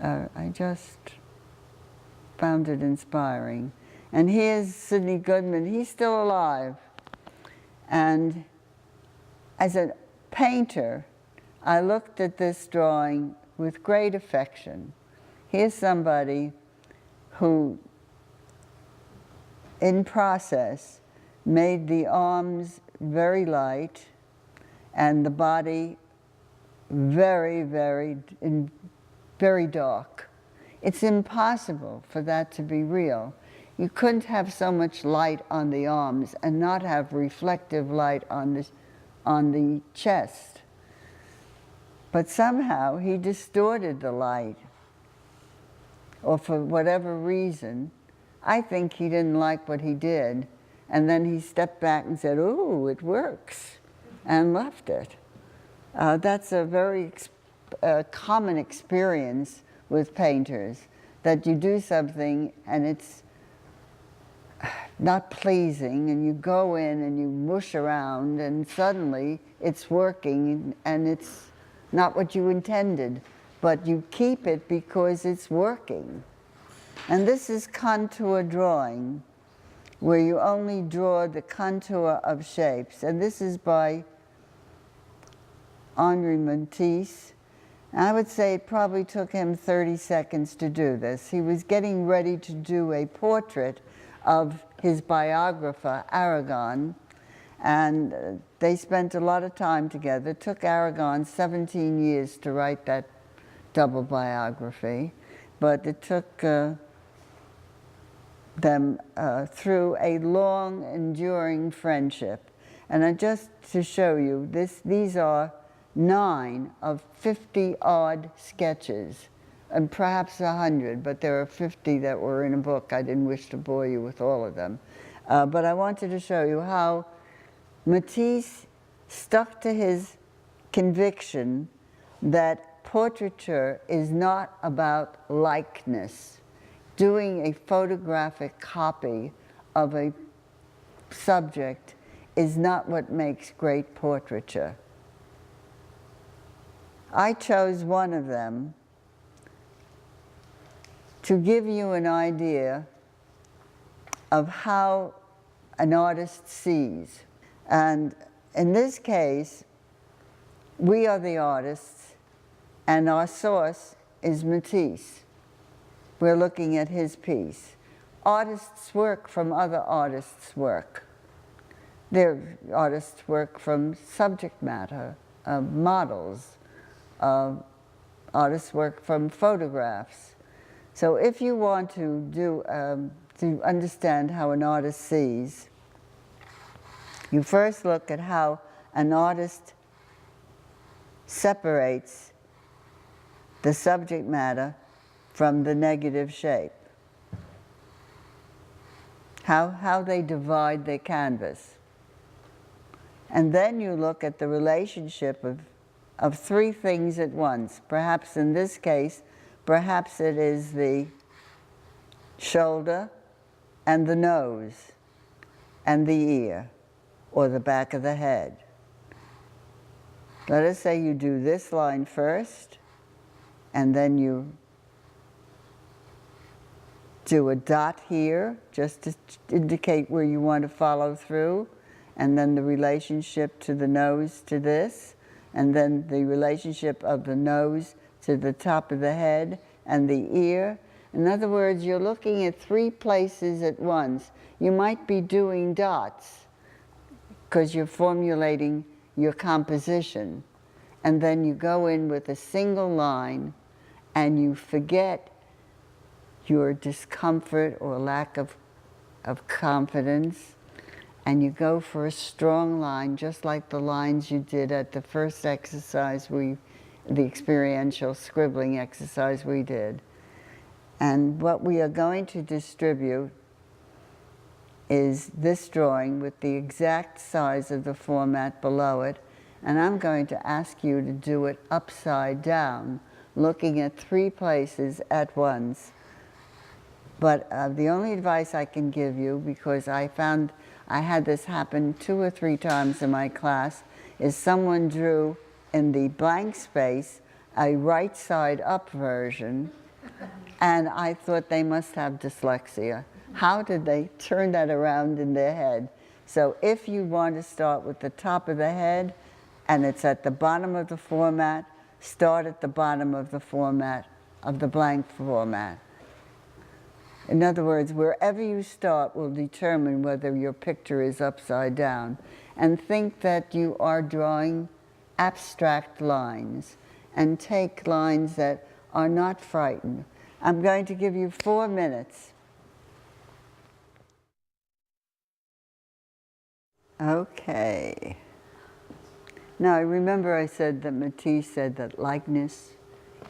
I just found it inspiring. And here's Sidney Goodman. He's still alive. And as a painter, I looked at this drawing with great affection. Here's somebody who, in process, made the arms very light and the body very, very, very dark. It's impossible for that to be real. You couldn't have so much light on the arms and not have reflective light on the chest. But somehow he distorted the light, or for whatever reason. I think he didn't like what he did, and then he stepped back and said, "Ooh, it works," and left it. That's a very common experience with painters, that you do something and it's not pleasing, and you go in and you mush around, and suddenly it's working, and it's not what you intended, but you keep it because it's working. And this is contour drawing, where you only draw the contour of shapes. And this is by Henri Matisse. I would say it probably took him 30 seconds to do this. He was getting ready to do a portrait of his biographer, Aragon, and they spent a lot of time together. It took Aragon 17 years to write that double biography, but it took them through a long, enduring friendship. And just to show you, these are 9 of 50-odd sketches, and perhaps 100, but there are 50 that were in a book. I didn't wish to bore you with all of them. But I wanted to show you how Matisse stuck to his conviction that portraiture is not about likeness. Doing a photographic copy of a subject is not what makes great portraiture. I chose one of them to give you an idea of how an artist sees. And in this case, we are the artists, and our source is Matisse. We're looking at his piece. Artists work from other artists' work. Their artists work from subject matter, models. Artists work from photographs. So if you want to understand how an artist sees, you first look at how an artist separates the subject matter from the negative shape. How they divide their canvas. And then you look at the relationship of 3 things at once. Perhaps in this case, perhaps it is the shoulder and the nose and the ear, or the back of the head. Let us say you do this line first, and then you do a dot here, just to indicate where you want to follow through, and then the relationship to the nose to this, and then the relationship of the nose to the top of the head and the ear. In other words, you're looking at 3 places at once. You might be doing dots because you're formulating your composition, and then you go in with a single line and you forget your discomfort or lack of confidence, and you go for a strong line, just like the lines you did at the first exercise, the experiential scribbling exercise we did. And what we are going to distribute is this drawing with the exact size of the format below it, and I'm going to ask you to do it upside down, looking at 3 places at once. But the only advice I can give you, because I found I had this happen 2 or 3 times in my class, is someone drew in the blank space a right side up version, And I thought they must have dyslexia. How did they turn that around in their head? So if you want to start with the top of the head, and it's at the bottom of the format, start at the bottom of the format, of the blank format. In other words, wherever you start will determine whether your picture is upside down. And think that you are drawing abstract lines, and take lines that are not frightened. I'm going to give you 4 minutes. Okay. Now, remember I said that Matisse said that likeness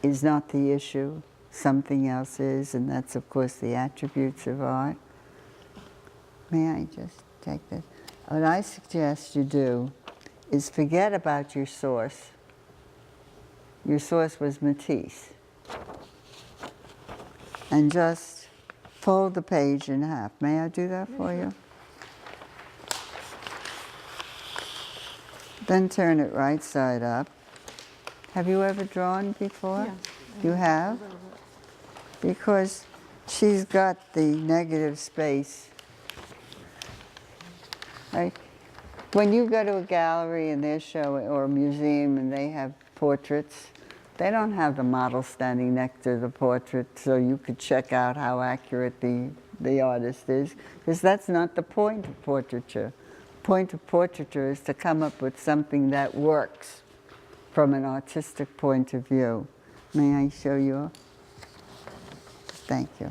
is not the issue, something else is, and that's, of course, the attributes of art. May I just take this? What I suggest you do is forget about your source. Your source was Matisse. And just fold the page in half. May I do that for you? Then turn it right side up. Have you ever drawn before? Yeah. You have? Because she's got the negative space. Right? When you go to a gallery and they're showing, or a museum and they have portraits, they don't have the model standing next to the portrait so you could check out how accurate the artist is, because that's not the point of portraiture. The point of portraiture is to come up with something that works from an artistic point of view. May I show you? Thank you.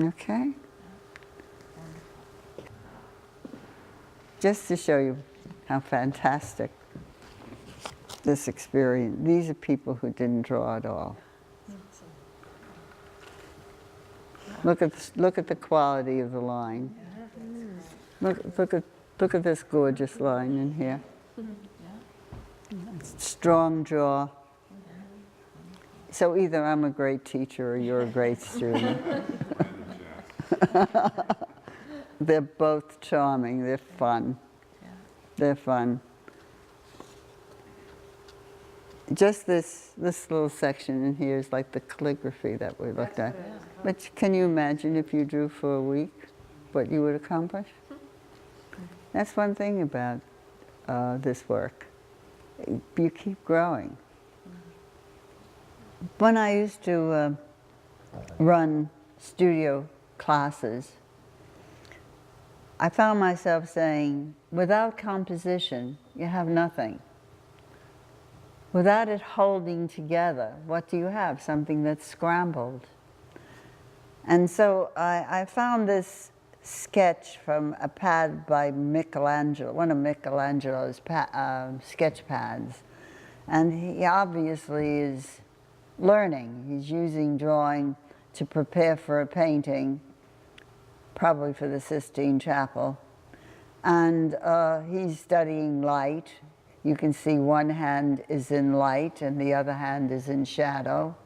Okay. Just to show you how fantastic this experience. These are people who didn't draw at all. Look at the quality of the line. Look at this gorgeous line in here. Strong jaw. So either I'm a great teacher or you're a great student. They're both charming. They're fun. They're fun. Just this little section in here is like the calligraphy that we looked at. But can you imagine if you drew for a week what you would accomplish? That's one thing about this work. You keep growing. When I used to run studio classes, I found myself saying, without composition, you have nothing. Without it holding together, what do you have? Something that's scrambled. And so I found this sketch from a pad by Michelangelo, one of Michelangelo's sketch pads. And he obviously is learning. He's using drawing to prepare for a painting, probably for the Sistine Chapel. And he's studying light. You can see one hand is in light and the other hand is in shadow.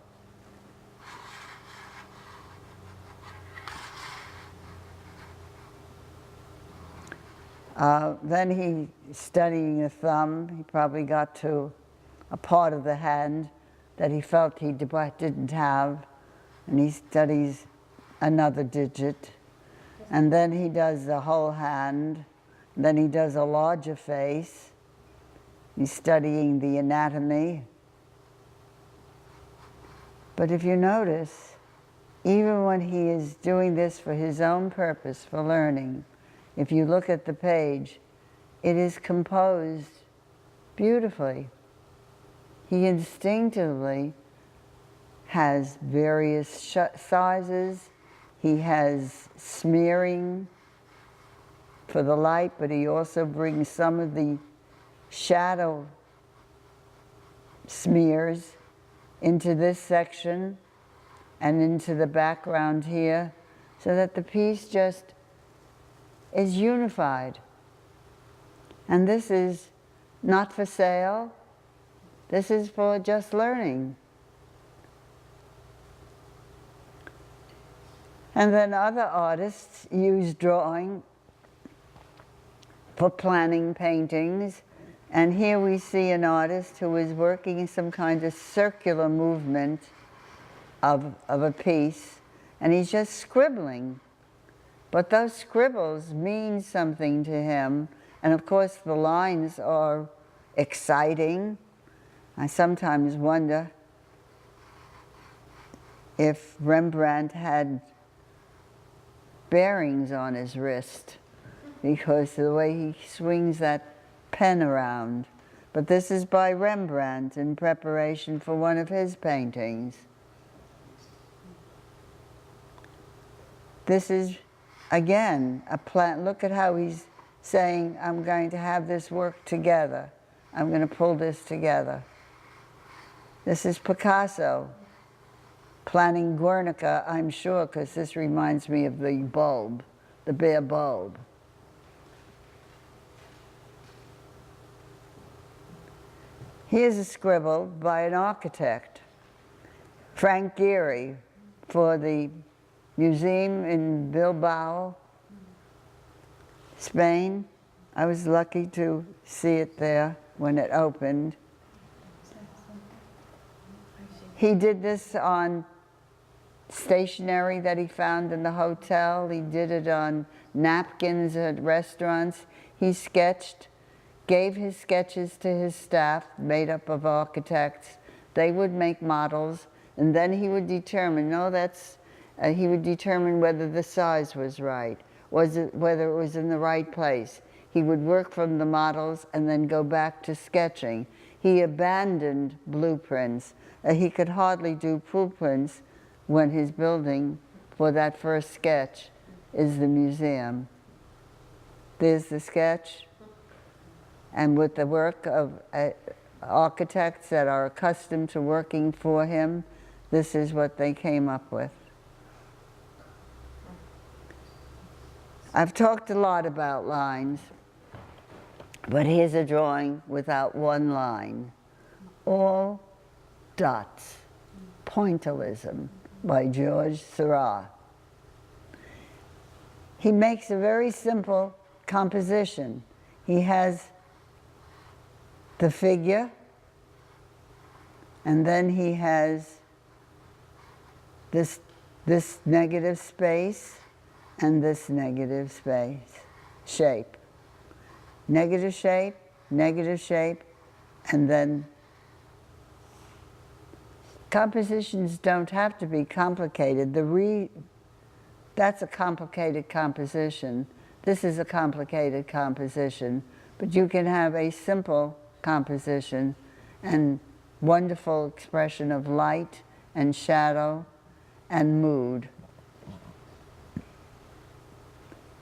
Then he's studying the thumb. He probably got to a part of the hand that he felt he didn't have, and he studies another digit. And then he does the whole hand. Then he does a larger face. He's studying the anatomy. But if you notice, even when he is doing this for his own purpose, for learning, if you look at the page, it is composed beautifully. He instinctively has various sizes. He has smearing for the light, but he also brings some of the shadow smears into this section and into the background here, so that the piece just is unified. And this is not for sale. This is for just learning. And then other artists use drawing for planning paintings. And here we see an artist who is working in some kind of circular movement of a piece, and he's just scribbling. But those scribbles mean something to him, and of course the lines are exciting. I sometimes wonder if Rembrandt had bearings on his wrist, because of the way he swings that pen around. But this is by Rembrandt in preparation for one of his paintings. This is, again, a plan. Look at how he's saying, I'm going to have this work together. I'm going to pull this together. This is Picasso planning Guernica, I'm sure, because this reminds me of the bulb, the bare bulb. Here's a scribble by an architect, Frank Gehry, for the museum in Bilbao, Spain. I was lucky to see it there when it opened. He did this on stationery that he found in the hotel. He did it on napkins at restaurants. He sketched, gave his sketches to his staff, made up of architects. They would make models, and then he would determine, he would determine whether the size was right, whether it was in the right place. He would work from the models and then go back to sketching. He abandoned blueprints. He could hardly do blueprints when his building for that first sketch is the museum. There's the sketch. And with the work of architects that are accustomed to working for him, this is what they came up with. I've talked a lot about lines, but here's a drawing without one line. All dots. Pointillism by George Seurat. He makes a very simple composition. He has the figure, and then he has this negative space and this negative space, shape. Negative shape, and then compositions don't have to be complicated. That's a complicated composition. This is a complicated composition, but you can have a simple composition and wonderful expression of light and shadow and mood.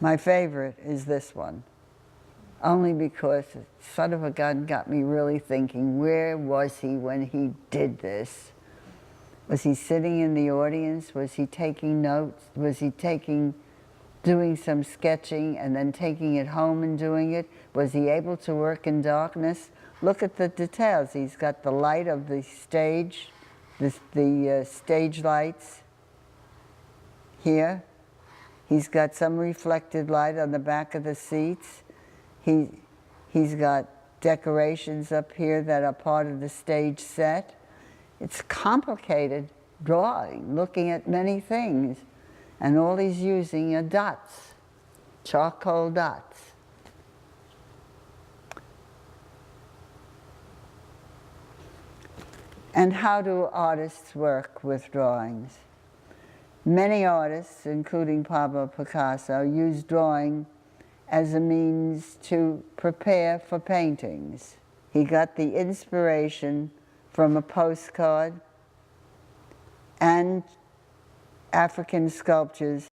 My favorite is this one, only because son of a gun got me really thinking, where was he when he did this? Was he sitting in the audience? Was he taking notes? Was he doing some sketching and then taking it home and doing it? Was he able to work in darkness? Look at the details. He's got the light of the stage, the stage lights here. He's got some reflected light on the back of the seats. He's got decorations up here that are part of the stage set. It's complicated drawing, looking at many things. And all he's using are dots, charcoal dots. And how do artists work with drawings? Many artists, including Pablo Picasso, use drawing as a means to prepare for paintings. He got the inspiration from a postcard and African sculptures